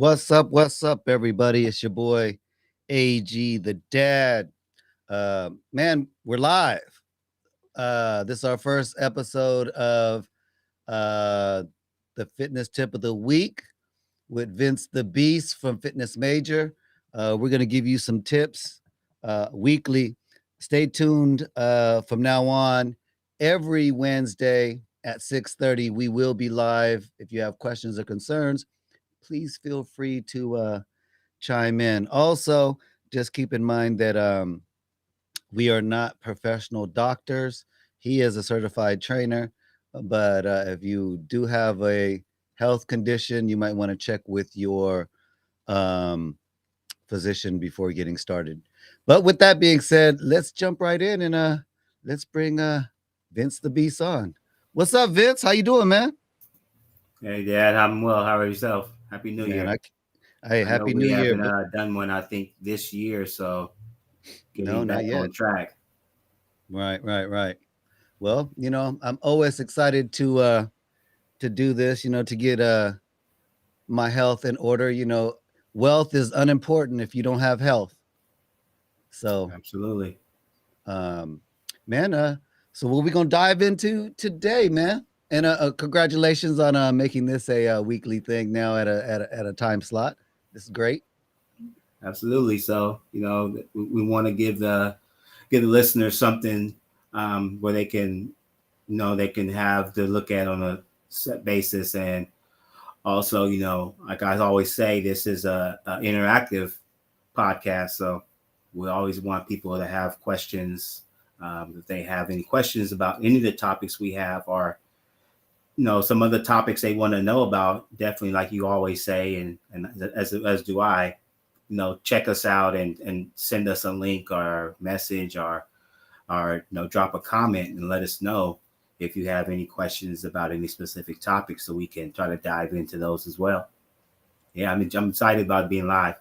What's up, everybody? It's your boy AG the Dad. Man, we're live. This is our first episode of uh the fitness tip of the week with Vince the Beast from Fitness Major. We're gonna give you some tips weekly. Stay tuned from now on. Every Wednesday at 6:30, we will be live. If you have questions or concerns, please feel free to chime in. Also, just keep in mind that we are not professional doctors. He is a certified trainer, but if you do have a health condition, you might want to check with your um, physician before getting started. But with that being said, let's jump right in and let's bring Vince the Beast on. What's up, Vince? How you doing, man? Hey, Dad, I'm well. How are yourself? Happy New Man, Year. hey, I know happy we New Year. haven't done one, I think, this year, so No, getting not back yet. on track. Right. Well, I'm always excited to do this, to get my health in order. Wealth is unimportant if you don't have health. So, Absolutely. um man, so what we going to dive into today, man? And congratulations on making this a weekly thing now at a time slot. This is great. Absolutely. So, we want to give the listeners something where they can, they can have to look at on a set basis. And also, like I always say, this is a interactive podcast. So we always want people to have questions. If they have any questions about any of the topics we have, or some other topics they want to know about, definitely, like you always say, and as do I, check us out and send us a link or message, or drop a comment and let us know if you have any questions about any specific topics, so we can try to dive into those as well. Yeah, I'm excited about being live.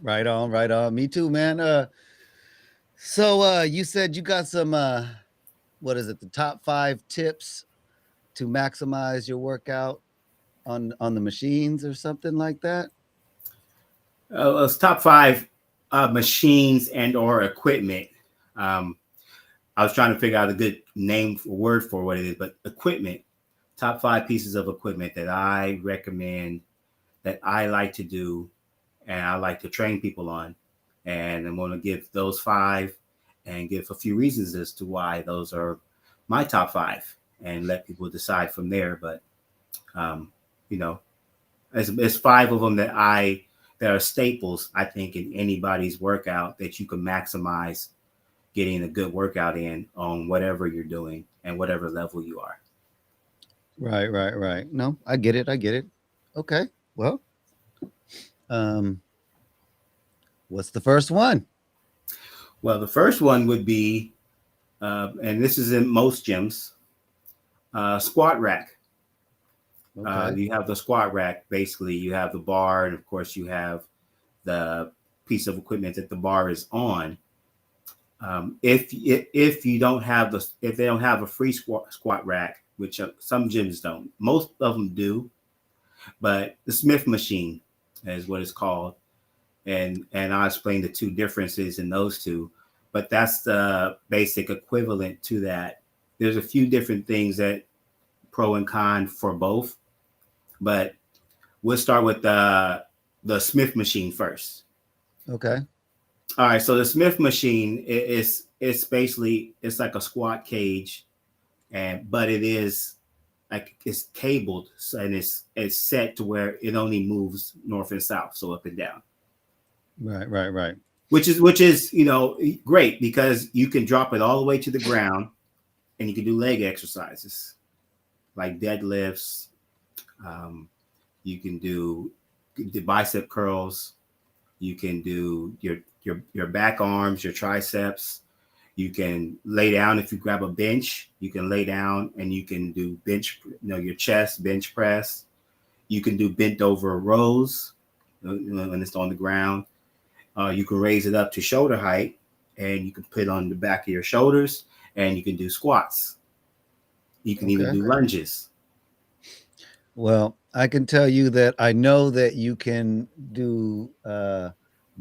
Right on, right on. Me too, man. So you said you got some what is it? The top 5 tips to maximize your workout on the machines or something like that? It's top 5 machines and or equipment. Um, I was trying to figure out a good name or word for what it is, but equipment. Top 5 pieces of equipment that I recommend, that I like to do, and I like to train people on. And I'm going to give those 5 and give a few reasons as to why those are my top 5, and let people decide from there. But um, you know, it's 5 of them that are staples, I think, in anybody's workout, that you can maximize getting a good workout in on whatever you're doing and whatever level you are. Right. No, I get it. I get it. Okay. Well, um, what's the first one? Well, the first one would be, and this is in most gyms, squat rack. Okay. You have the squat rack. Basically, you have the bar, and of course, you have the piece of equipment that the bar is on. If you don't have if they don't have a free squat rack, which some gyms don't, most of them do, but the Smith machine is what it's called, and I'll explain the two differences in those two. But that's the basic equivalent to that. There's a few different things that pro and con for both, but we'll start with the Smith machine first. Okay. All right, so the Smith machine is it's basically, it's like a squat cage, and but it is like it's cabled, and it's set to where it only moves north and south, so up and down. Right. Which is great, because you can drop it all the way to the ground, and you can do leg exercises like deadlifts. Um, you can do the bicep curls. You can do your back arms, your triceps. You can lay down. If you grab a bench, you can lay down and you can do bench, your chest bench press. You can do bent over rows when it's on the ground. You can raise it up to shoulder height, and you can put it on the back of your shoulders, and you can do squats. You can even Okay. do lunges. Well, I can tell you that I know that you can do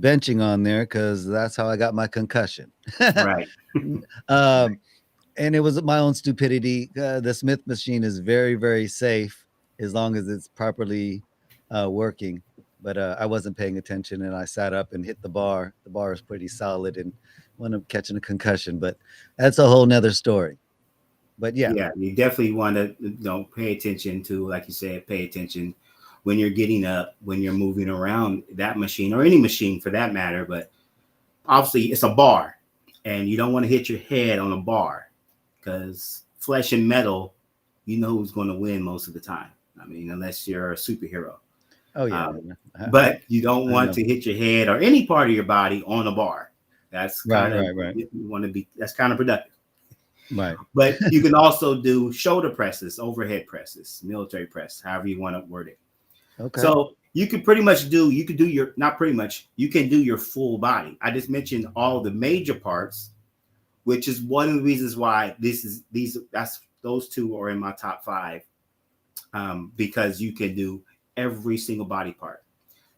benching on there because that's how I got my concussion. Right. um, and it was my own stupidity. The Smith machine is very, very safe as long as it's properly working. But I wasn't paying attention, and I sat up and hit the bar. The bar is pretty solid, and wound up catching a concussion. But that's a whole nother story. But yeah, Yeah, you definitely want to pay attention to, like you said, pay attention when you're getting up, when you're moving around that machine or any machine for that matter. But obviously, it's a bar, and you don't want to hit your head on a bar because flesh and metal, you know who's going to win most of the time. I mean, unless you're a superhero. oh yeah, Um, I, but you don't I want know. to hit your head or any part of your body on a bar. That's Right, kind of right, right, you want to be. That's kind of productive. right. But you can also do shoulder presses, overhead presses, military press, however you want to word it. Okay. So you can pretty much do, you can do your, not pretty much, you can do your full body. I just mentioned all the major parts, which is one of the reasons why that's those two are in my top five, because you can do every single body part.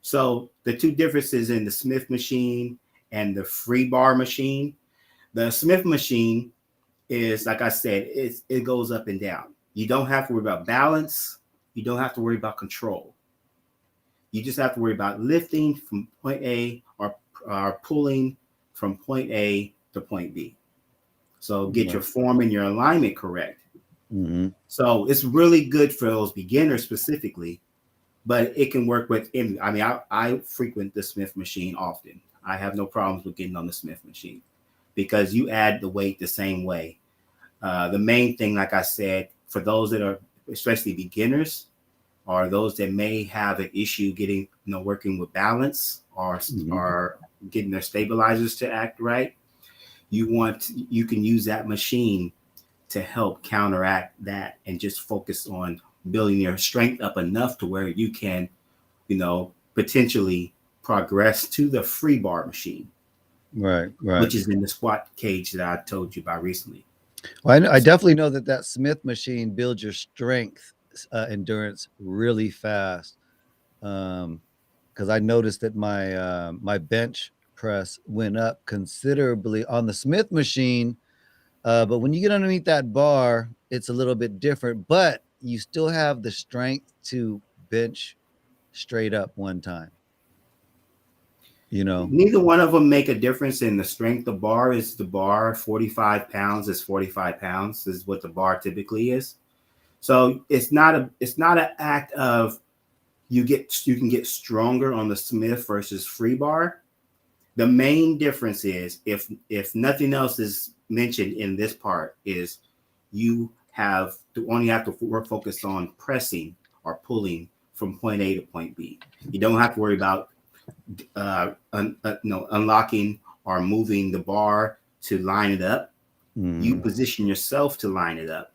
So the two differences in the Smith machine and the free bar machine, the Smith machine is, like I said, it goes up and down. You don't have to worry about balance. You don't have to worry about control. You just have to worry about lifting from point A or pulling from point A to point B. So get your Right. form and your alignment correct. Hmm. So it's really good for those beginners specifically, but it can work with any. I mean, I frequent the Smith machine often. I have no problems with getting on the Smith machine because you add the weight the same way. The main thing, like I said, for those that are especially beginners or those that may have an issue getting, working with balance Hmm. or getting their stabilizers to act right, you can use that machine to help counteract that and just focus on building your strength up enough to where you can, potentially progress to the free bar machine, Right, right. which is in the squat cage that I told you about recently. Well, I definitely know that that Smith machine builds your strength, endurance really fast. Because I noticed that my bench press went up considerably on the Smith machine. But when you get underneath that bar, it's a little bit different. But you still have the strength to bench straight up one time. You know. Neither one of them make a difference in the strength. The bar is the bar. 45 pounds is 45 pounds is what the bar typically is. So it's not an act of you can get stronger on the Smith versus free bar. The main difference is, if nothing else is mentioned in this part, is you have to work focus on pressing or pulling from point A to point B. You don't have to worry about unlocking or moving the bar to line it up. You Mhm. position yourself to line it up.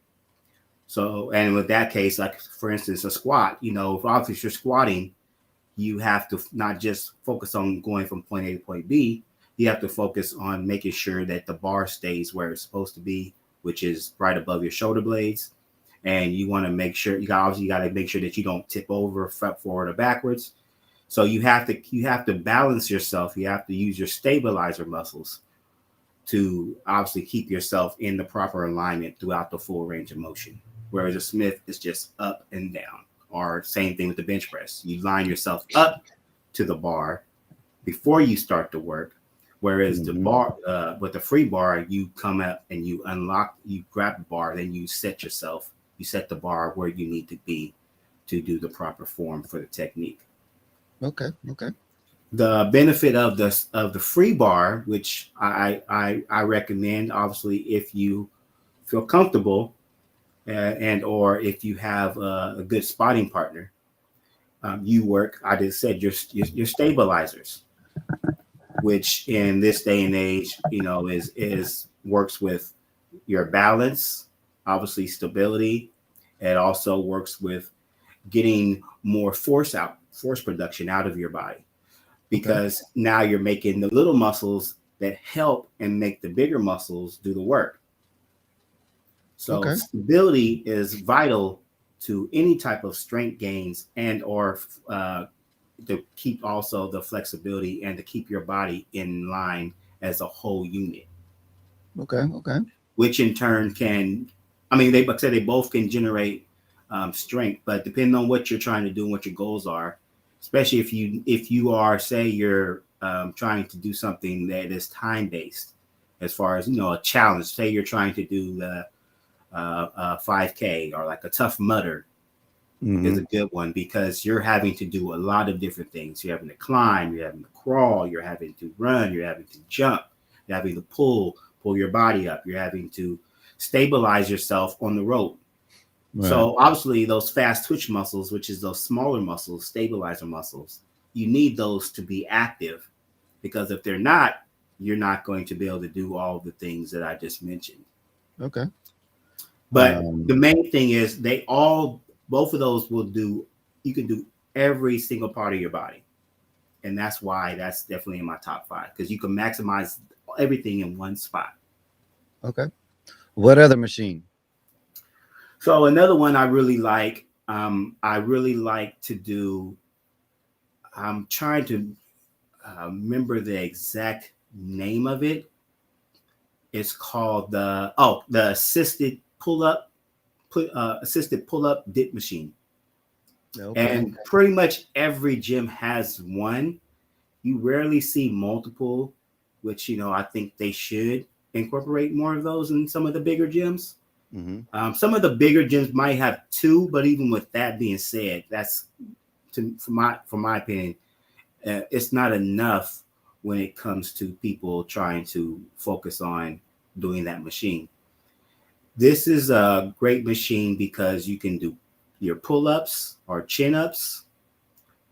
So, and with that case, like for instance, a squat, if obviously you're squatting, you have to not just focus on going from point A to point B. You have to focus on making sure that the bar stays where it's supposed to be, which is right above your shoulder blades. And you want to make sure you got to make sure that you don't tip over, front forward, or backwards. So you have to balance yourself. You have to use your stabilizer muscles to obviously keep yourself in the proper alignment throughout the full range of motion. Whereas a Smith is just up and down. Or same thing with the bench press. You line yourself up to the bar before you start the work. Whereas the Mhm. bar, with the free bar, you come up and you grab the bar, then you set the bar where you need to be to do the proper form for the technique. Okay. Okay. The benefit of the free bar, which I recommend, obviously, if you feel comfortable, and or if you have a good spotting partner, you work. I just said your stabilizers, which in this day and age, is works with your balance, obviously stability. It also works with getting more force production out of your body, Okay. because now you're making the little muscles that help and make the bigger muscles do the work. So Okay. stability is vital to any type of strength gains and or to keep also the flexibility and to keep your body in line as a whole unit, Okay. Okay. which in turn can, I mean, they, like I said, they both can generate strength, but depending on what you're trying to do and what your goals are, especially if you are, say, you're trying to do something that is time based, as far as a challenge. Say you're trying to do the 5K or like a Tough Mudder is a Mm-hmm. good one because you're having to do a lot of different things. You're having to climb, you're having to crawl, you're having to run, you're having to jump, you're having to pull your body up, you're having to stabilize yourself on the rope. Right. So obviously those fast twitch muscles, which is those smaller muscles, stabilizer muscles, you need those to be active because if they're not, you're not going to be able to do all the things that I just mentioned. Okay. But the Um, main thing is both of those will do, you can do every single part of your body. And that's why that's definitely in my top five because you can maximize everything in one spot. okay. What other machine? So another one I really like to do, I'm trying to remember the exact name of it. It's called the assisted pull up dip machine. Okay. And pretty much every gym has one. You rarely see multiple, which I think they should incorporate more of those in some of the bigger gyms. Mm-hmm. Some of the bigger gyms might have two, but even with that being said, that's for my opinion, it's not enough when it comes to people trying to focus on doing that machine. This is a great machine because you can do your pull ups or chin ups.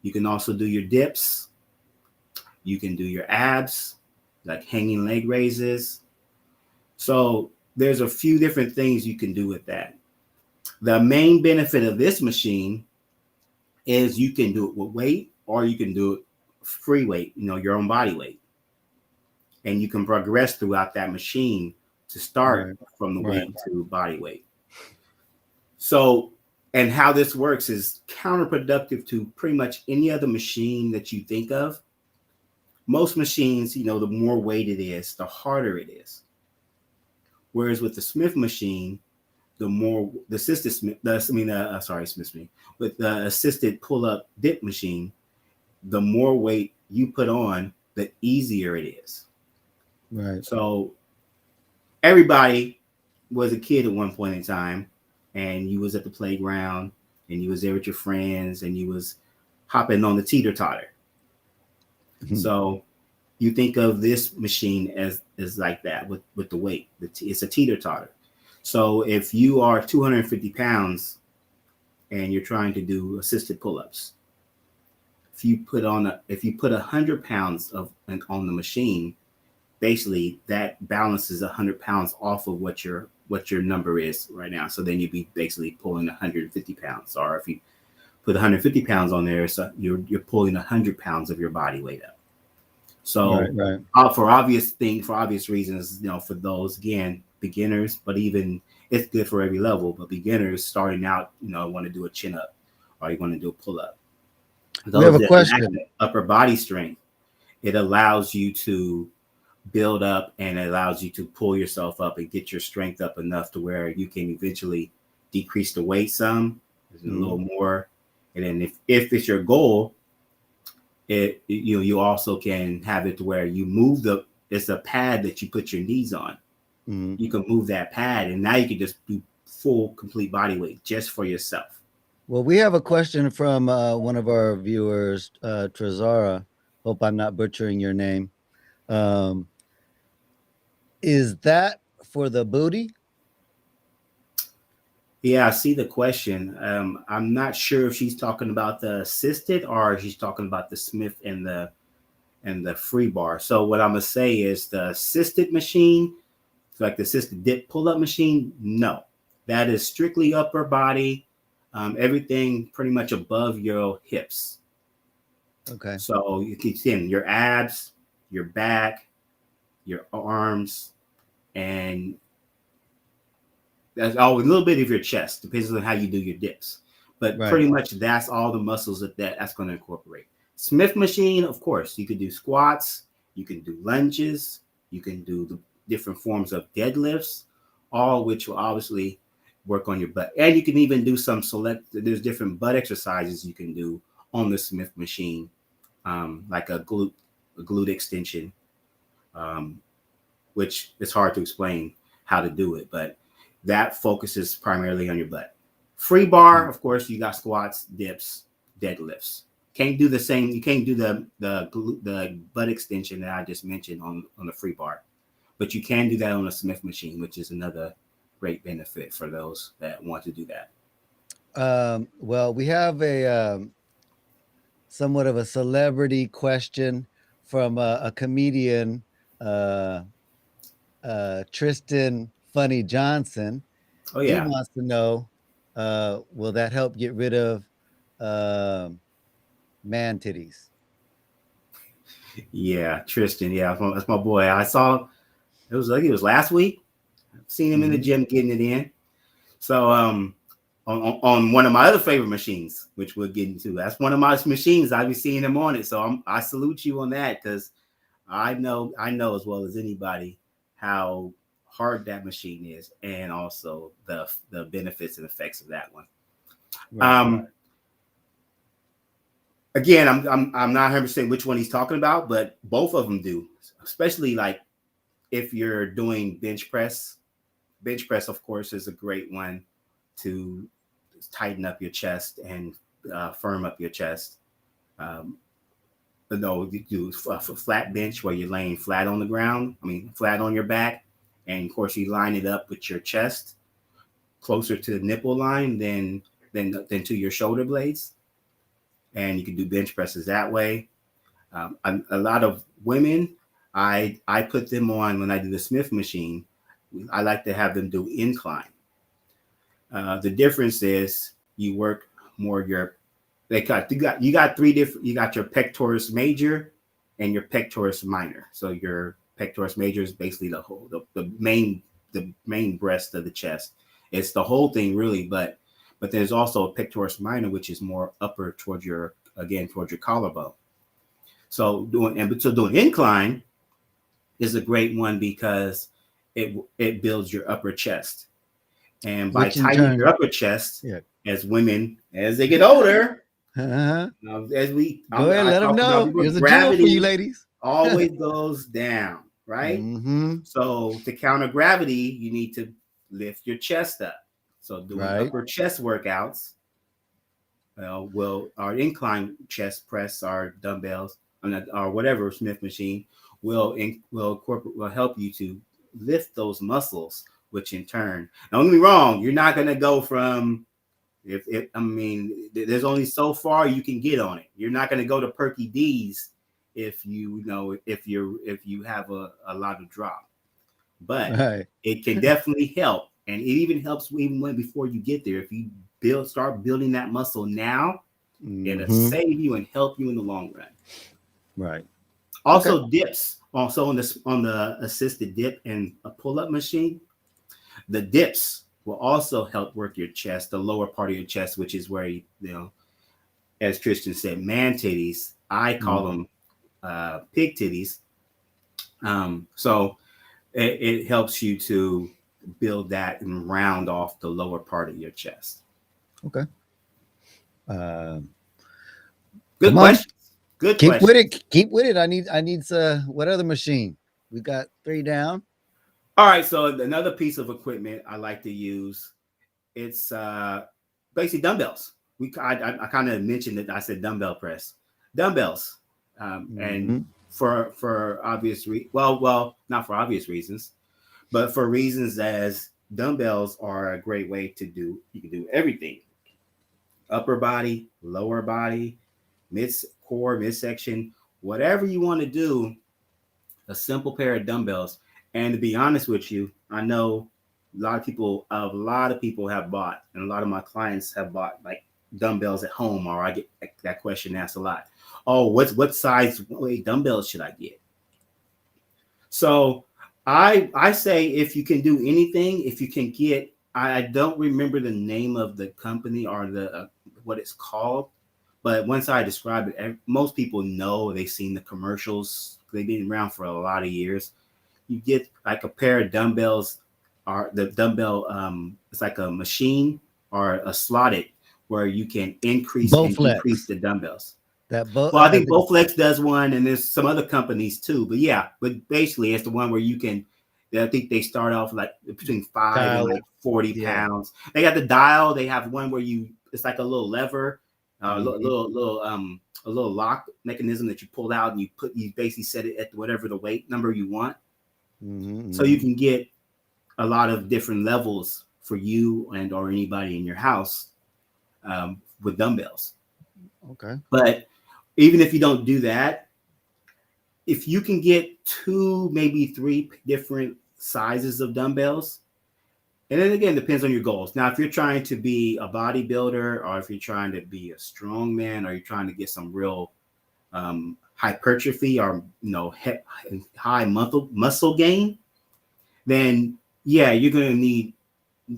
You can also do your dips. You can do your abs, like hanging leg raises. So there's a few different things you can do with that. The main benefit of this machine is you can do it with weight or you can do it free weight, your own body weight. And you can progress throughout that machine to start Right. from the Right. weight to body weight. So, and how this works is counterproductive to pretty much any other machine that you think of. Most machines, the more weight it is, the harder it is. Whereas with the Smith machine, the more the assisted Smith, sorry, Smith machine, with the assisted pull up dip machine, the more weight you put on, the easier it is. Right. So everybody was a kid at one point in time, and you was at the playground, and you was there with your friends, and you was hopping on the teeter totter. So you think of this machine as like that with the weight. It's a teeter totter. So if you are 250 pounds and you're trying to do assisted pull-ups, if you put 100 pounds on the machine, basically that balances 100 pounds off of what your number is right now. So then you'd be basically pulling 150 pounds. Or if you put 150 pounds on there, so you're pulling 100 pounds of your body weight up. Right. So Right. for obvious reasons, for those again beginners, but even it's good for every level. But beginners starting out, want to do a chin up or you want to do a pull up. We have Those a that lack question. upper body strength, it allows you to build up and it allows you to pull yourself up and get your strength up enough to where you can eventually decrease the weight some, a Mm-hmm. little more, and then if it's your goal, you also can have it to where you move it's a pad that you put your knees on. Mm-hmm. You can move that pad and now you can just do full complete body weight just for yourself. Well, we have a question from one of our viewers, Trezara. Hope I'm not butchering your name. Um, is that for the booty? Yeah, I see the question. I'm not sure if she's talking about the assisted or if she's talking about the Smith and the free bar. So what I'm gonna say is the assisted machine, like the assisted dip pull up machine, no, that is strictly upper body, everything pretty much above your hips. Okay. So you can see in your abs, your back, your arms, and That's all a little bit of your chest, depends on how you do your dips. But Right. pretty much that's all the muscles that's going to incorporate. Smith machine, of course, you can do squats, you can do lunges, you can do the different forms of deadlifts, all which will obviously work on your butt. And you can even do there's different butt exercises you can do on the Smith machine, like a glute extension, um, which is hard to explain how to do it, but that focuses primarily on your butt. Free bar, of course, you got squats, dips, deadlifts. Can't do the same. You can't do the butt extension that I just mentioned on the free bar, but you can do that on a Smith machine, which is another great benefit for those that want to do that. Well, we have a somewhat of a celebrity question from a comedian, uh, Tristan Funny Johnson. Oh He yeah, wants to know, will that help get rid of man titties? yeah, Tristan. Yeah, that's my boy. I saw it was last week. I've seen him in the Mhm. gym getting it in. So on one of my other favorite machines, which we'll get into. That's one of my machines. I'll be seeing him on it. So I salute you on that because I know as well as anybody how hard that machine is, and also the benefits and effects of that one. Right. Um, again, I'm not 100% which one he's talking about, but both of them do, especially like if you're doing bench press. Bench press, of course, is a great one to tighten up your chest and firm up your chest. Um, no, you do a flat bench where you're laying flat on the ground. I mean, flat on your back, and of course, you line it up with your chest closer to the nipple line than to your shoulder blades, and you can do bench presses that way. A lot of women, I put them on when I do the Smith machine. I like to have them do incline. The difference is you work more your you got three different, you got your pectoris major and your pectoris minor. So your pectoris major is basically the main breast of the chest. It's the whole thing really, but there's also a pectoris minor, which is more upper towards your collarbone. So doing incline is a great one because it builds your upper chest. And by Which in tightening your turn, upper chest, yeah. as women, as they get older, Uh-huh. as Go ahead, I let them talk about know. people, Here's a drill for you gravity ladies. always goes down, right? Mm-hmm. So to counter gravity, you need to lift your chest up. So doing Right. upper chest workouts, will our incline chest press, our dumbbells, or whatever Smith machine will help you to lift those muscles, which in turn, don't get me wrong, you're not going to go from if I mean, there's only so far you can get on it. You're not going to go to Perky D's if you have a lot of drop, but Right. it can definitely help, and it even helps even when before you get there. If you start building that muscle now, it'll Mm-hmm. save you and help you in the long run. Right. Okay. Also, dips. Also on the assisted dip and a pull up machine, the dips will also help work your chest, the lower part of your chest, which is where as Tristan said, man titties. I call Mm. them pig titties. So it helps you to build that and round off the lower part of your chest. Okay. Um, Good come on. questions. Good Keep with questions. it. Keep with it. I need what other machine? We got 3 down. All right. So another piece of equipment I like to use, it's basically dumbbells. I kind of mentioned that I said dumbbell press, dumbbells, and Mm-hmm. for well, not for obvious reasons, but for reasons as dumbbells are a great way to do. You can do everything: upper body, lower body, midsection, whatever you want to do. A simple pair of dumbbells. And to be honest with you, I know a lot of people have bought, and a lot of my clients have bought like dumbbells at home, or I get that question asked a lot. Oh, what size dumbbells should I get? So I say if you can do anything, if you can get I don't remember the name of the company or the what it's called, but once I describe it, most people know. They've seen the commercials. They've been around for a lot of years. You get like a pair of dumbbells, or the dumbbell. It's like a machine or a slotted where you can increase and decrease Bowflex. the dumbbells. That Well, I think Bowflex does one, and there's some other companies too. But yeah, but basically, it's the one where you can. I think they start off like between 5 and dial like it. 40 Yeah. pounds. They got the dial. They have one where you. It's like a little lever, Mhm. a little lock mechanism that you pull out, and you basically set it at whatever the weight number you want, so you Mhm. can get a lot of different levels for you and or anybody in your house with dumbbells. Okay. But even if you don't do that, if you can get two, maybe three different sizes of dumbbells, and then again, depends on your goals. Now, if you're trying to be a bodybuilder, or if you're trying to be a strong man, or you're trying to get some real hypertrophy, or high muscle gain, then yeah, you're gonna need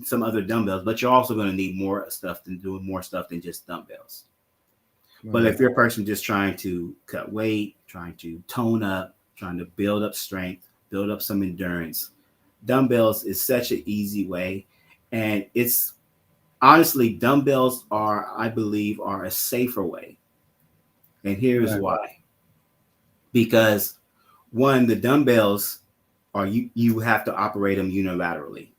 some other dumbbells, but you're also gonna need more stuff than doing more stuff than just dumbbells. But Right. if you're a person just trying to cut weight, trying to tone up, trying to build up strength, build up some endurance, dumbbells is such an easy way. And it's honestly, dumbbells are, I believe, are a safer way. And here's Right. why. Because one, the dumbbells are you have to operate them unilaterally.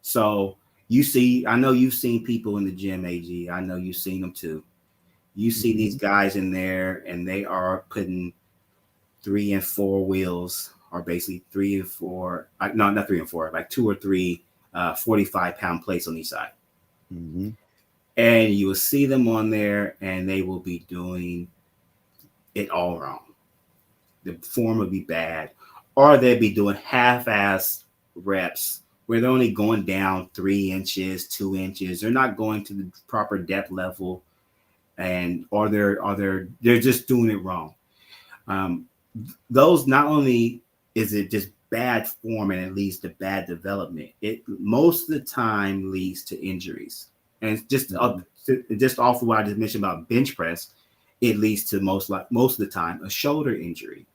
So I know you've seen people in the gym, AG. I know you've seen them too. You see these Mhm. guys in there and they are putting 3 and 4 wheels, or basically 3 and 4, no, not 3 and 4, like 2 or 3 45-pound plates on each side. Mhm. And you will see them on there and they will be doing it all wrong. The form will be bad, or they'll be doing half-ass reps where they're only going down 3 inches, 2 inches. They're not going to the proper depth level, and or they're just doing it wrong. Um, those, not only is it just bad form and it leads to bad development, it most of the time leads to injuries. And it's Mhm. just off of what I just mentioned about bench press, it leads to most of the time a shoulder injury,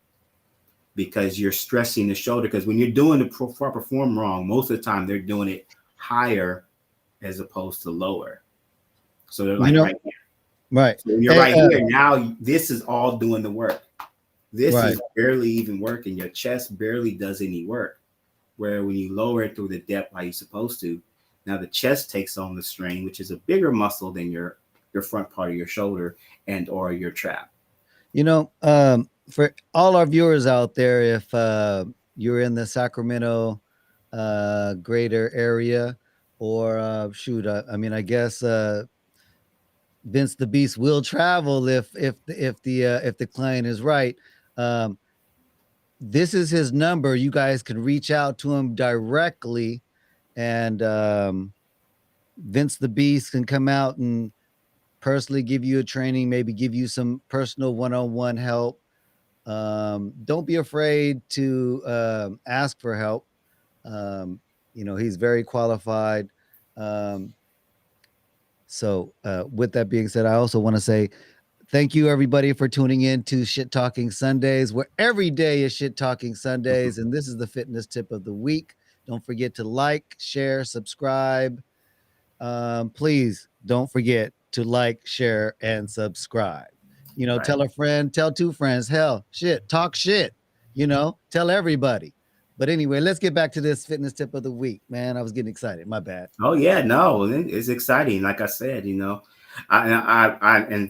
because you're stressing the shoulder. Because when you're doing the proper form wrong, most of the time they're doing it higher as opposed to lower. So they're You like know, right here. right. So when you're Hey, right here now, this is all doing the work. This right. is barely even working. Your chest barely does any work. Where when you lower it through the depth like you're supposed to, now the chest takes on the strain, which is a bigger muscle than your front part of your shoulder and or your trap. For all our viewers out there, if you're in the Sacramento greater area, or shoot, I mean, I guess Vince the Beast will travel if the client is right. Um, this is his number. You guys can reach out to him directly, and Vince the Beast can come out and personally give you a training, maybe give you some personal one-on-one help. Don't be afraid to ask for help. Um, he's very qualified. Um, with that being said, I also want to say thank you, everybody, for tuning in to Shit Talking Sundays, where every day is Shit Talking Sundays. And this is the fitness tip of the week. Don't forget to like, share, subscribe. Please don't forget to like, share, and subscribe. Right. Tell a friend, tell two friends, hell, shit, talk shit, tell everybody. But anyway, let's get back to this fitness tip of the week, man. I was getting excited. My bad. Oh yeah, no, it's exciting. Like I said, and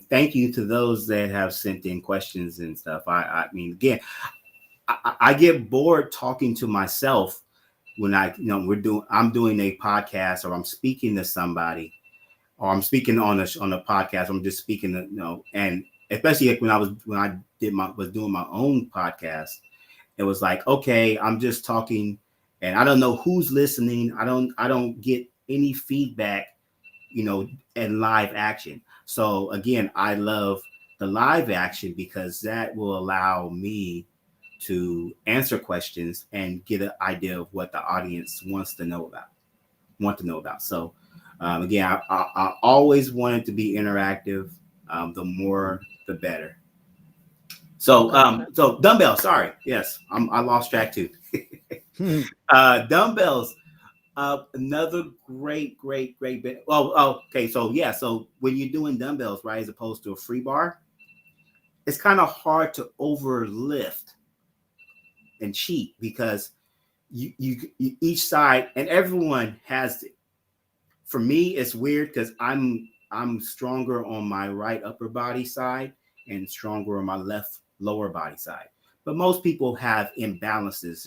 thank you to those that have sent in questions and stuff. I mean, again, I get bored talking to myself when I'm doing a podcast, or I'm speaking to somebody, or I'm speaking on a podcast. I'm just speaking to, and especially like when I was doing my own podcast, it was like, okay, I'm just talking and I don't know who's listening. I don't get any feedback, in live action. So again, I love the live action because that will allow me to answer questions and get an idea of what the audience wants to know about. want to know about. So again, I always wanted to be interactive. The more, the better. So Okay. so dumbbells. Sorry, yes, I lost track too. Dumbbells. Another great bit. Okay. So yeah. So when you're doing dumbbells, right, as opposed to a free bar, it's kind of hard to overlift and cheat because you each side and everyone has it. For me, it's weird because I'm stronger on my right upper body side and stronger on my left lower body side. But most people have imbalances.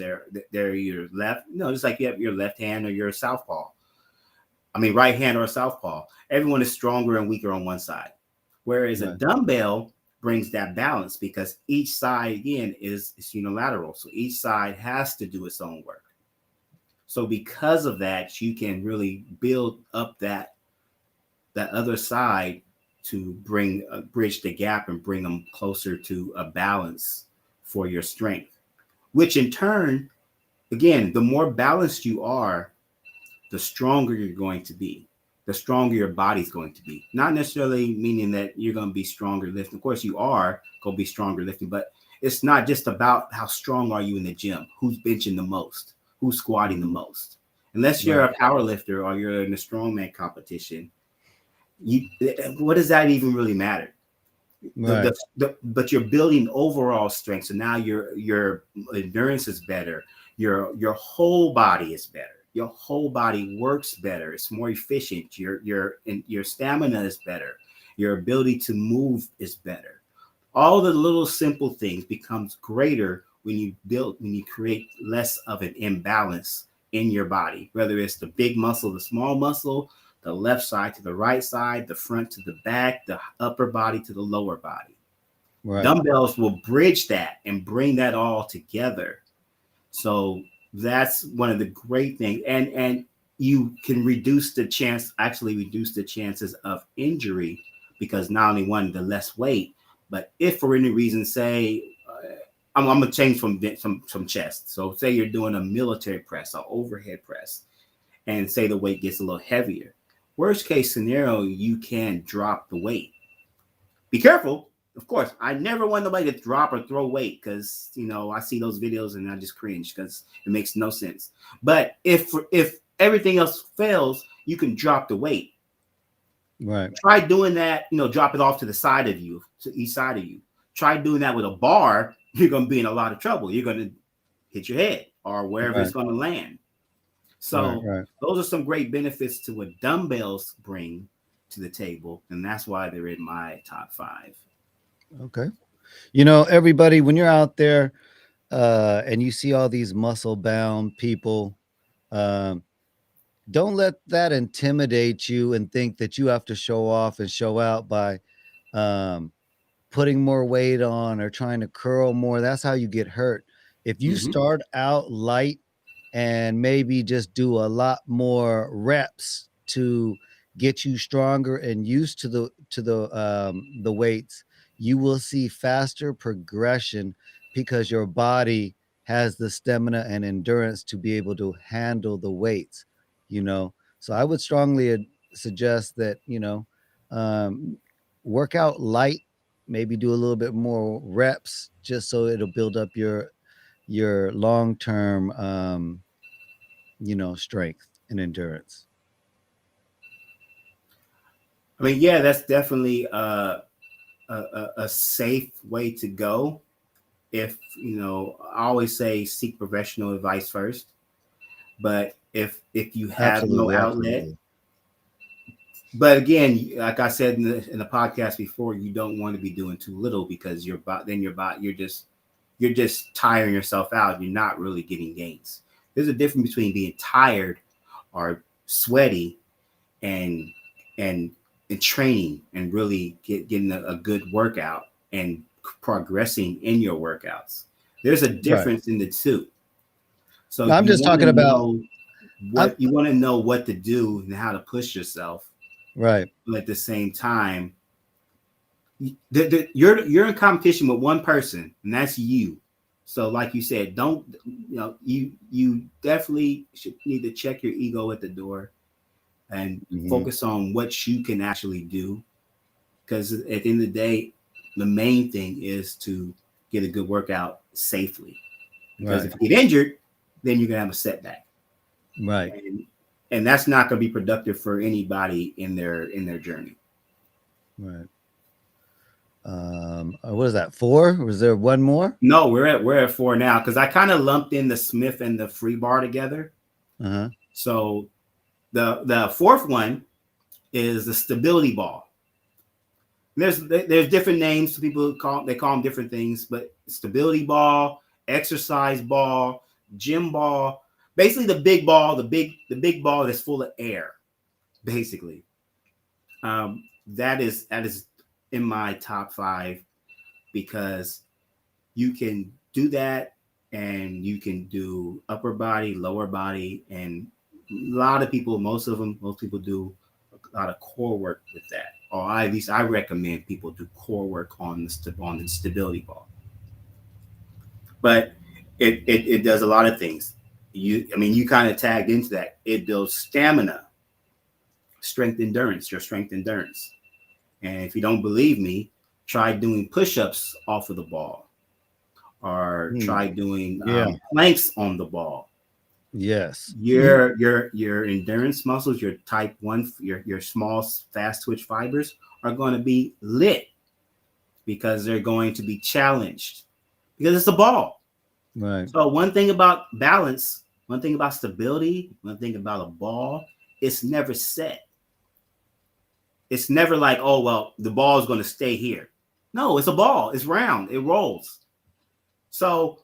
They're your left, just like you have your left hand or your southpaw. I mean, right hand or southpaw. Everyone is stronger and weaker on one side. Whereas a Right. dumbbell brings that balance because each side again is unilateral. So each side has to do its own work. So because of that, you can really build up that other side to bridge the gap and bring them closer to a balance for your strength, which in turn, again, the more balanced you are, the stronger you're going to be, the stronger your body's going to be. Not necessarily meaning that you're going to be stronger lifting. Of course, you are going to be stronger lifting, but it's not just about how strong are you in the gym, who's benching the most, who's squatting the most. Unless you're Right. a power lifter or you're in a strongman competition, what does that even really matter? Right. But you're building overall strength. So now your endurance is better. Your whole body is better. Your whole body works better. It's more efficient. Your stamina is better. Your ability to move is better. All the little simple things becomes greater when you create less of an imbalance in your body, whether it's the big muscle, the small muscle, the left side to the right side, the front to the back, the upper body to the lower body. Right. Dumbbells will bridge that and bring that all together. So that's one of the great things. And you can actually reduce the chances of injury because not only one, the less weight, but if for any reason, say, I'm going to change from chest. So say you're doing a military press or overhead press and say the weight gets a little heavier. Worst case scenario, you can drop the weight. Be careful. Of course, I never want nobody to drop or throw weight because, I see those videos and I just cringe because it makes no sense. But if everything else fails, you can drop the weight. Right. Try doing that, drop it off to the side of you, to each side of you. Try doing that with a bar, you're going to be in a lot of trouble. You're going to hit your head or wherever Right. it's going to land. Right. So Right. those are some great benefits to what dumbbells bring to the table. And that's why they're in my top 5. Okay. Everybody, when you're out there and you see all these muscle bound people, um, don't let that intimidate you and think that you have to show off and show out by um, putting more weight on or trying to curl more. That's how you get hurt. If you Mm-hmm. start out light and maybe just do a lot more reps to get you stronger and used to the weights, you will see faster progression because your body has the stamina and endurance to be able to handle the weights, you know. So I would strongly suggest that, um, work out light, maybe do a little bit more reps just so it'll build up your long-term strength and endurance. I mean, yeah, that's definitely a safe way to go. If, I always say seek professional advice first. But if you have no Absolutely, outlet, absolutely. but again, like I said in the podcast before, you don't want to be doing too little because you're just tiring yourself out. You're not really getting gains. There's a difference between being tired or sweaty and and and training and really getting a good workout and progressing in your workouts. There's a Right. difference in the two. So No, I'm just talking about I'm you want to know what to do and how to push yourself, right. but at the same time, you're in competition with one person, and that's you. So, like you said, don't you definitely should need to check your ego at the door and Mm-hmm. focus on what you can actually do. Because at the end of the day, the main thing is to get a good workout safely. Because Right. if you get injured, then you're gonna have a setback, Right. and that's not gonna be productive for anybody in their journey. Right. What is that? Four? Was there one more? No, we're at four now because I kind of lumped in the Smith and the free bar together. Uh-huh. So the fourth one is the stability ball. There's different names. People call them different things, but stability ball, exercise ball, gym ball, basically the big ball, the big ball that's full of air, basically. That is in my top five because you can do that and you can do upper body, lower body, and a lot of people, most people do a lot of core work with that. Or at least I recommend people do core work on the stability ball. But it does a lot of things. You kind of tagged into that. It builds stamina, your strength endurance. And if you don't believe me, try doing push-ups off of the ball or Hmm. try doing Yeah. planks on the ball. Yes. Your endurance muscles, your type 1, your small fast twitch fibers are going to be lit because they're going to be challenged because it's a ball. Right. So one thing about balance, one thing about stability, one thing about a ball, it's never set. It's never like, oh well, the ball is going to stay here. No, it's a ball. It's round. It rolls. So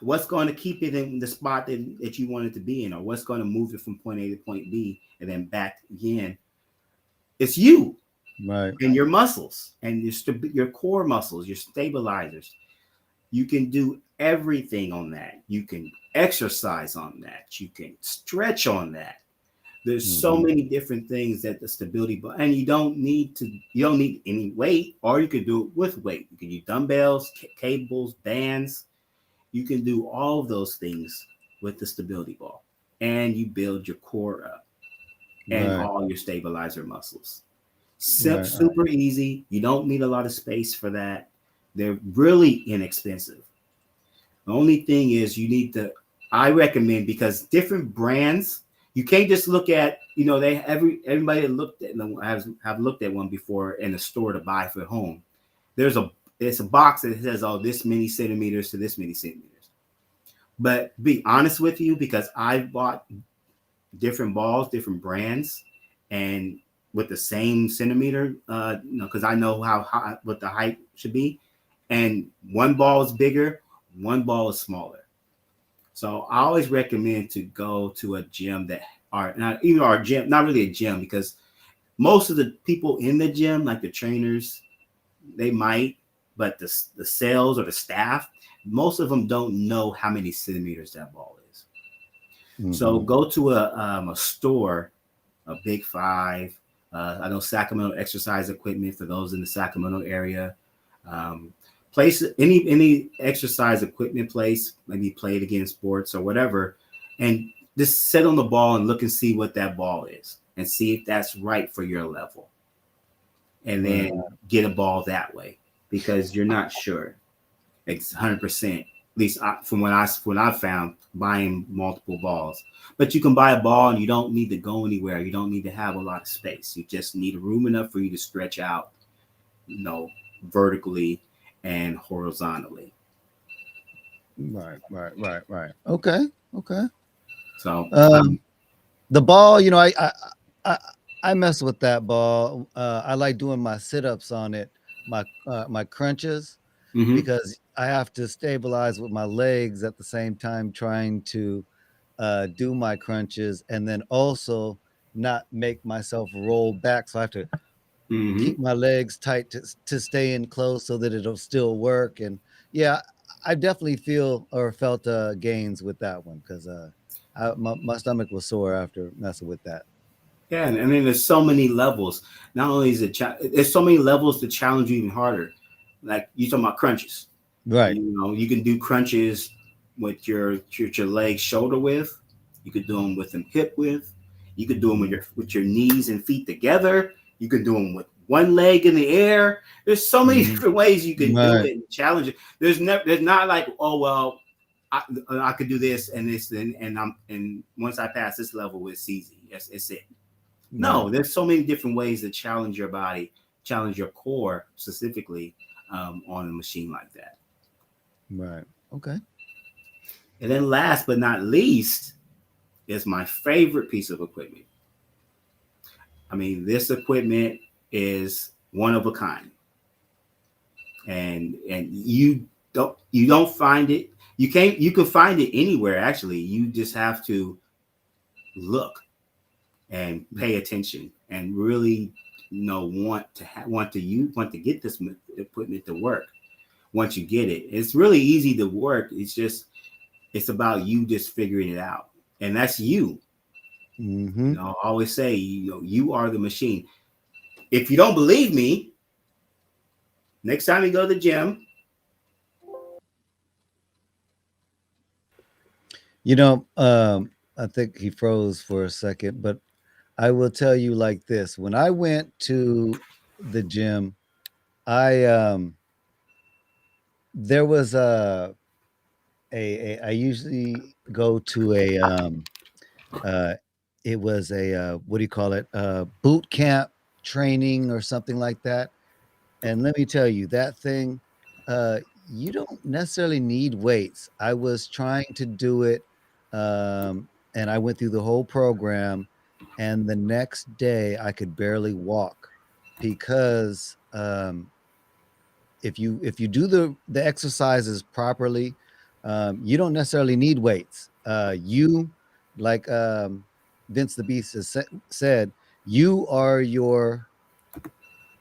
what's going to keep it in the spot that you want it to be in, or what's going to move it from point A to point B and then back again? It's you Right. and your muscles and your core muscles, your stabilizers. You can do everything on that. You can exercise on that. You can stretch on that. There's so Mm-hmm. many different things that the stability, and you don't need any weight, or you could do it with weight. You can use dumbbells, cables, bands. You can do all of those things with the stability ball, and you build your core up and Right. all your stabilizer muscles. Right. Right. Super easy. You don't need a lot of space for that. They're really inexpensive. The only thing is you need to, I recommend, because different brands, you can't just look at, everybody that looked at them have looked at one before in a store to buy for home. It's a box that says, oh, this many centimeters to this many centimeters. But be honest with you, because I've bought different balls, different brands, and with the same centimeter, because I know what the height should be, and one ball is bigger, one ball is smaller. So I always recommend to go to a gym that are not even our gym, not really a gym, because most of the people in the gym, like the trainers, they might, but the sales or the staff, most of them don't know how many centimeters that ball is. So Mm-hmm. go to a store, a Big Five. I know Sacramento Exercise Equipment for those in the Sacramento area. Um, place any exercise equipment place, maybe Play It Again Sports or whatever, and just sit on the ball and look and see what that ball is, and see if that's right for your level, and Right. then get a ball that way because you're not sure. It's 100%. At least from when I found buying multiple balls. But you can buy a ball and you don't need to go anywhere. You don't need to have a lot of space. You just need room enough for you to stretch out, you know, vertically and horizontally. Right. Right. Right. Right. Okay. Okay. So, Um, the ball, I I mess with that ball. I like doing my sit-ups on it, my crunches, mhm. because I have to stabilize with my legs at the same time trying to do my crunches and then also not make myself roll back. So I have to Mhm. keep my legs tight to stay in close so that it'll still work. And yeah, I definitely feel or felt gains with that one because my stomach was sore after messing with that. Yeah, and I mean, there's so many levels. Not only is there's so many levels to challenge you even harder. Like you talking about crunches. Right. You know, you can do crunches with your legs shoulder width. You could do them with them hip width. You could do them Mhm. with your knees and feet together. You could do them with one leg in the air. There's so many Mhm. different ways you can do Right. it and challenge it. There's not like, oh well, I could do this and this and once I pass this level, it's easy. It's it. Right. No, there's so many different ways to challenge your body, challenge your core specifically on a machine like that. Right. Okay. And then last but not least is my favorite piece of equipment. I mean, this equipment is one of a kind, and you don't find it. You can find it anywhere. Actually, you just have to look and pay attention and really want to get this equipment to work. Once you get it, it's really easy to work. It's about you just figuring it out, and that's you. Mhm. I always say, you are the machine. If you don't believe me, next time you go to the gym. I think he froze for a second, but I will tell you like this. When I went to the gym, I there was I usually go to uh it was a what do you call it? Boot camp training or something like that. And let me tell you, that thing, uh, you don't necessarily need weights. I was trying to do it, and I went through the whole program, and the next day I could barely walk because if you do the exercises properly, you don't necessarily need weights. You like Vince the Beast has said, you are your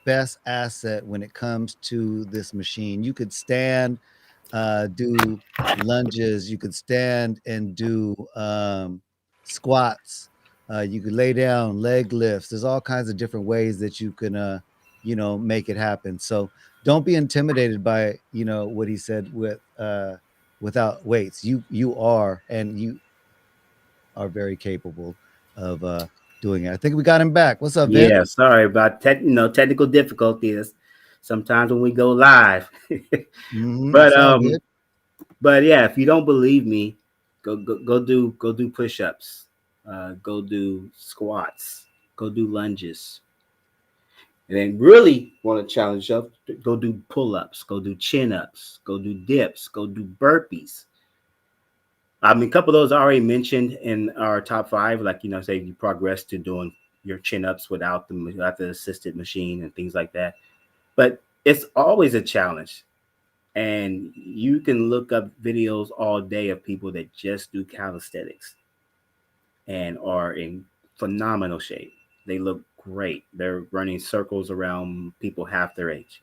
best asset when it comes to this machine. You could stand, do lunges. You could stand and do squats. You could lay down, leg lifts. There's all kinds of different ways that you can, make it happen. So don't be intimidated by, what he said without weights. You are, and you are very capable of doing it. I think we got him back. What's up, Vince? Yeah, sorry about technical difficulties. Sometimes when we go live, but It's all good. yeah, if you don't believe me, go do push-ups, go do squats, go do lunges, and then really want to challenge yourself, go do pull-ups, go do chin-ups, go do dips, go do burpees. I mean, a couple of those I already mentioned in our top five. Like, say you progress to doing your chin-ups without the assisted machine and things like that. But it's always a challenge. And you can look up videos all day of people that just do calisthenics and are in phenomenal shape. They look great. They're running circles around people half their age.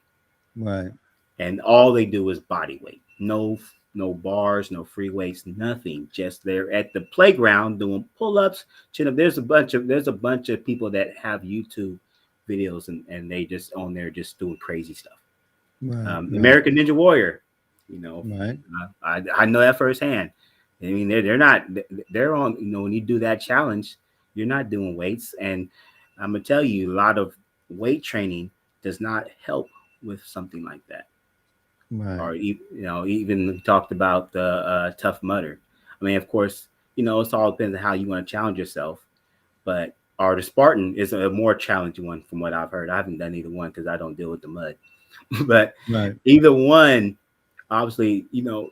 Right. And all they do is body weight. No bars, no free weights, nothing. Just they're at the playground doing pull-ups, chin up. There's a bunch of people that have YouTube videos and they just on there just doing crazy stuff. Right. Right. American Ninja Warrior. You know, Right. I know that firsthand. I mean, they're not they're on. When you do that challenge, you're not doing weights, and I'm gonna tell you, a lot of weight training does not help with something like that. Right. Or even we talked about the tough mudder. I mean, of course, it's all depends on how you want to challenge yourself. But or the Spartan is a more challenging one from what I've heard. I haven't done either one because I don't deal with the mud. But Right. either one, obviously, you're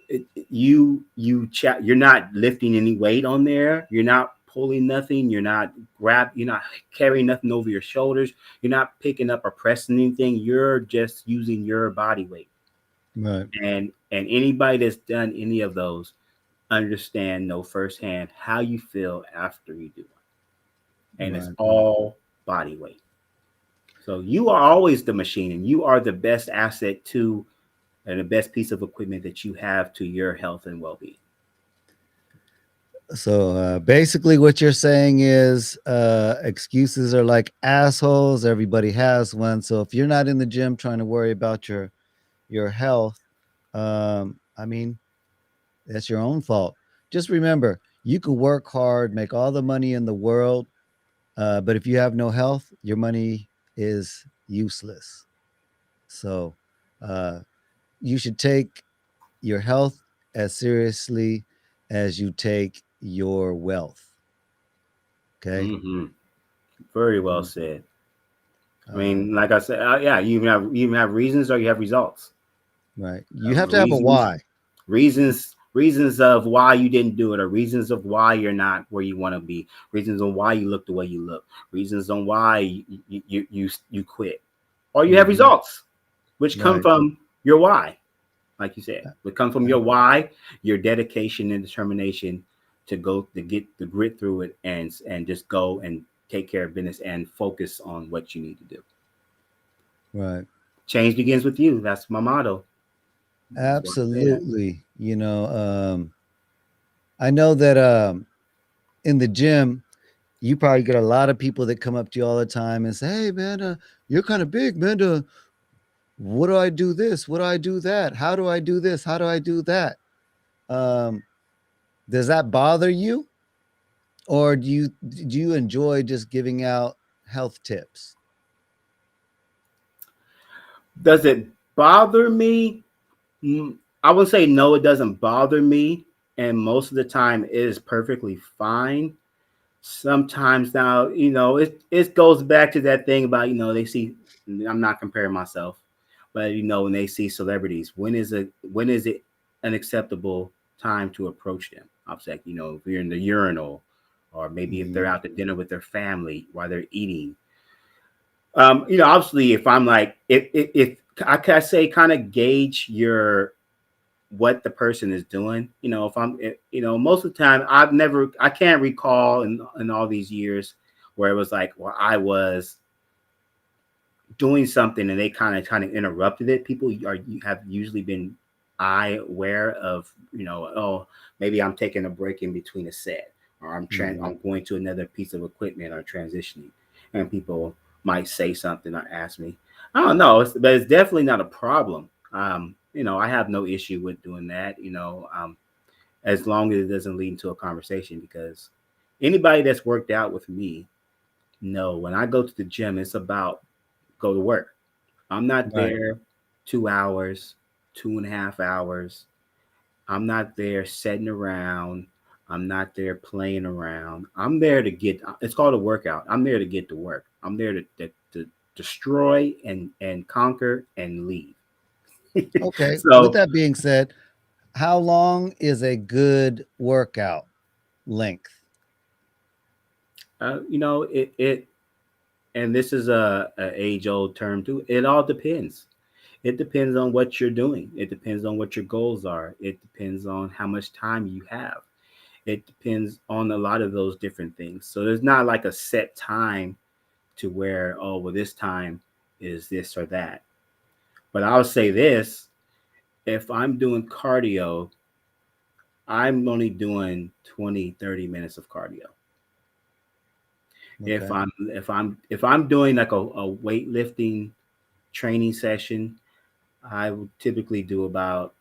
not lifting any weight on there. You're not pulling nothing. You're not carrying nothing over your shoulders. You're not picking up or pressing anything. You're just using your body weight. Right. And anybody that's done any of those know firsthand how you feel after you do it. And it's Right. Right. all body weight. So you are always the machine and you are the best asset to and the best piece of equipment that you have to your health and well-being. So basically, what you're saying is excuses are like assholes. Everybody has one. So if you're not in the gym trying to worry about your health, I mean, that's your own fault. Just remember, you can work hard, make all the money in the world, But if you have no health, your money is useless. So uh, you should take your health as seriously as you take your wealth. Okay. Hmm. Very well Mm. said. I Um, mean, like I said, yeah, you even have reasons or you have results. right. You have to have a Reasons, why. reasons of why you didn't do it, or reasons of why you're not where you want to be. Reasons on why you look the way you look. Reasons on why you quit, or you have Hmm. results, which come Right. from your why. Like you said, would come from Uh, your why, your dedication and determination to go to get the grit through it and just go and take care of business and focus on what you need to do. right. Change begins with you. That's my motto. That's why I say that. Absolutely. I know that in the gym, you probably get a lot of people that come up to you all the time and say, "Hey, man, you're kind of big, man. What do I do this? What do I do that? How do I do this? How do I do that?" Um, does that bother you, or do you enjoy just giving out health tips? Does it bother me? I would say no, it doesn't bother me. And most of the time, it is perfectly fine. Sometimes now, it goes back to that thing about, they see, I'm not comparing myself, but when they see celebrities, when is it an acceptable time to approach them? I'm saying, if you're in the urinal, or maybe if they're Mm, out to dinner with their family while they're eating. Obviously, if I'm like, if I can say, kind of gauge your what the person is doing. If most of the time, I can't recall in all these years where it was like, well, I was doing something and they kind of interrupted it. People have usually been eye aware of, oh, maybe I'm taking a break in between a set, or mm, I'm going to another piece of equipment or transitioning, and people might say something or ask me. I don't know, but it's definitely not a problem. I have no issue with doing that. As long as it doesn't lead into a conversation, because anybody that's worked out with me know when I go to the gym, it's about go to work. I'm not right. there 2 hours, 2.5 hours. I'm not there sitting around. I'm not there playing around. I'm there to get. It's called a workout. I'm there to get to work. I'm there to destroy and conquer and leave. Okay. With So that being said, how long is a good workout length? it and this is a age old term too. It all depends. It depends on what you're doing. It depends on what your goals are. It depends on how much time you have. It depends on a lot of those different things. So there's not like a set time to where, oh, well, this time is this or that. But I'll say this, if I'm doing cardio, I'm only doing 20, 30 minutes of cardio. If Okay. I'm doing like a weightlifting training session, I would typically do about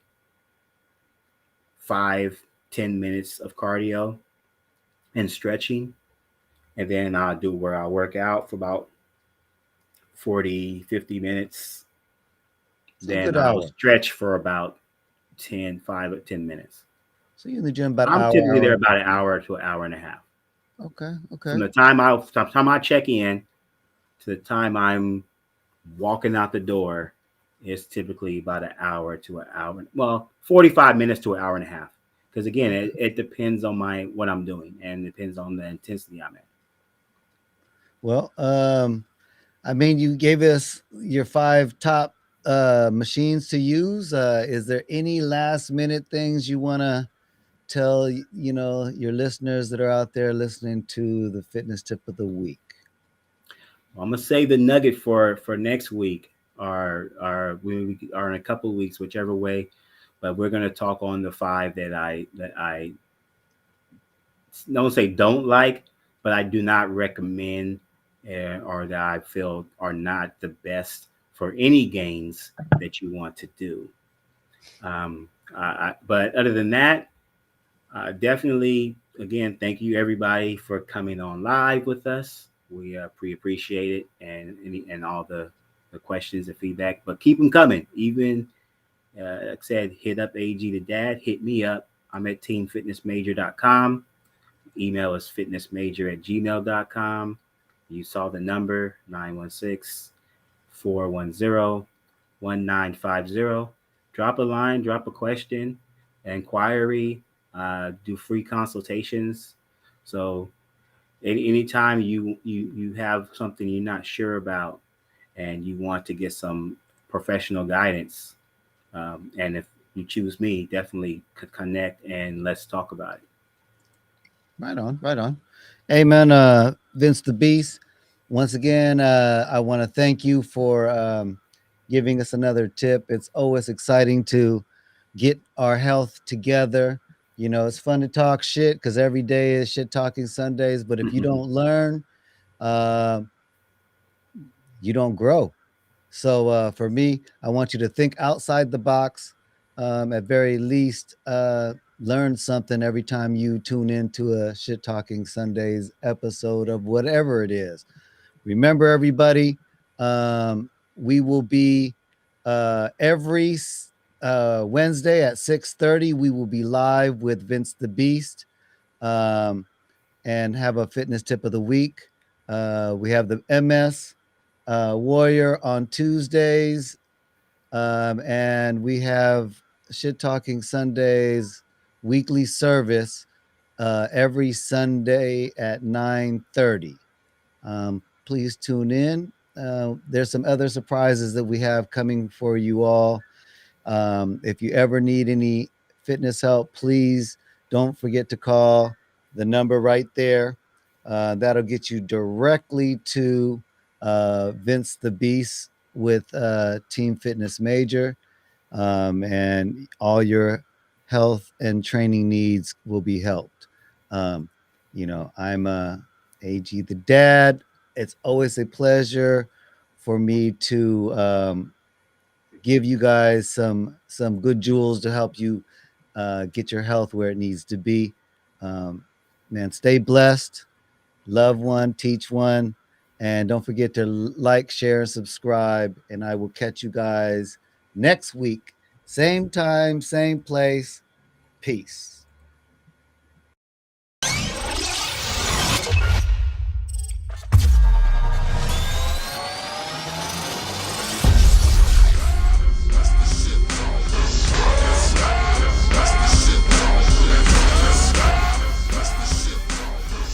5, 10 minutes of cardio and stretching, and then I'll do where I work out for about 40, 50 minutes. So a Then good I'll hour. stretch for about 10 minutes. So you're in the gym about I'm hour, typically hour there and about an hour to an hour and a half. okay, From okay. the time I check in to the time I'm walking out the door is typically about an hour to an hour. Well, 45 minutes to an hour and a half. Because again, Okay. it depends on what I'm doing and depends on the intensity I'm at. Well, I mean, you gave us your 5 top machines to use. Is there any last minute things you want to tell your listeners that are out there listening to the fitness tip of the week? I'm gonna save the nugget for next week, or we are in a couple of weeks, whichever way. But we're gonna talk on the five that I don't say don't like, but I do not recommend, or that I feel are not the best for any gains that you want to do. But other than that, definitely, again, thank you everybody for coming on live with us. We appreciate it, and all the questions and feedback. But keep them coming. Even like I said, hit up AG the Dad. Hit me up. I'm at teamfitnessmajor.com. Email is fitnessmajor@gmail.com. You saw the number 916 410 1950. Drop a line, drop a question, inquiry, do free consultations. So anytime you have something you're not sure about and you want to get some professional guidance, and if you choose me, definitely connect and let's talk about it. Right on, right on. Hey man, Vince the Beast. Once again, I want to thank you for giving us another tip. It's always exciting to get our health together. You know, it's fun to talk shit because every day is shit talking Sundays. But if you don't learn, uh, you don't grow. So for me, I want you to think outside the box. At very least, learn something every time you tune into a Shit Talking Sundays episode of whatever it is. Remember, everybody, we will be every Wednesday at 6:30. We will be live with Vince the Beast, um, and have a fitness tip of the week. We have the MS Warrior on Tuesdays, and we have Shit Talking Sundays weekly service every Sunday at 9:30. Please tune in. There's some other surprises that we have coming for you all. If you ever need any fitness help, please don't forget to call the number right there. That'll get you directly to Vince the Beast with Team Fitness Major, and all your health and training needs will be helped. Um, I'm AG the Dad. It's always a pleasure for me to give you guys some good jewels to help you get your health where it needs to be. Um, Man, stay blessed, love one, teach one, and don't forget to like, share, and subscribe. And I will catch you guys next week, same time, same place. Peace.